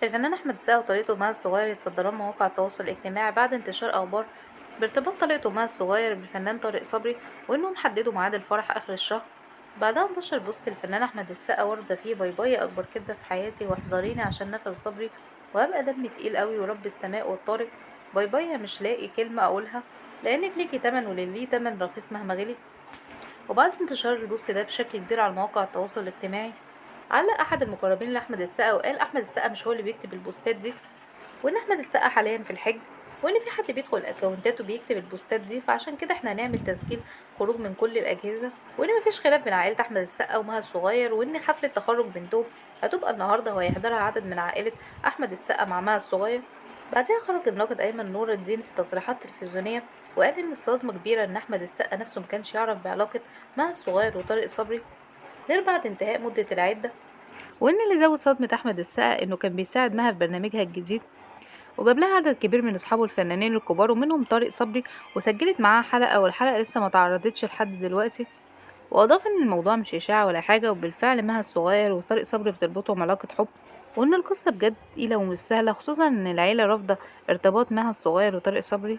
الفنان أحمد السقا وطريقته مع الصغير يتصدران مواقع التواصل الاجتماعي بعد انتشار أخبار بارتباط طريقته مع الصغير بالفنان طارق صبري، وإنهم حددوا ميعاد الفرح آخر الشهر. بعدها انتشر بوست الفنان أحمد السقا ورده فيه باي باي أكبر كدبة في حياتي واحذريني عشان نفس صبري وهبقى دمي تقيل قوي ورب السماء والطارق. باي باي مش لاقي كلمة أقولها لأنك ليكي تمن وللي تمن رخيص مهما غلي. وبعد انتشار البوست ده بشكل كبير على مواقع التواصل الاجتماعي، علق أحد المقربين لأحمد السقا وقال أحمد السقا مش هو اللي بيكتب البوستات دي، وإن أحمد السقا حاليا في الحج، وإن في حد بيدخل أكونتاته بيكتب البوستات دي، فعشان كده احنا هنعمل تسجيل خروج من كل الأجهزة، وإن مفيش خلاف بين عائلة أحمد السقا ومها الصغير، وإن حفلة تخرج بنتهم هتبقى النهاردة وهيحضرها عدد من عائلة أحمد السقا مع مها الصغير. بعدها خرج الناقد أيمن نور الدين في تصريحات تلفزيونية وقال إن الصدمة كبيرة إن أحمد السقا نفسه مكانش يعرف بعلاقة مها الصغير وطارق صبري غير بعد انتهاء مدة العدة، وإن اللي زود صدمة أحمد السقا إنه كان بيساعد مها في برنامجها الجديد وجاب لها عدد كبير من أصحابه الفنانين الكبار ومنهم طارق صبري، وسجلت معاه حلقة والحلقة لسه ما تعرضتش لحد دلوقتي. وأضاف إن الموضوع مش إشاعة ولا حاجة وبالفعل مها الصغير وطارق صبري بتربطهم علاقة حب، وإن القصة بجد تقيلة ومش سهلة خصوصا إن العيلة رافضة ارتباط مها الصغير وطارق صبري.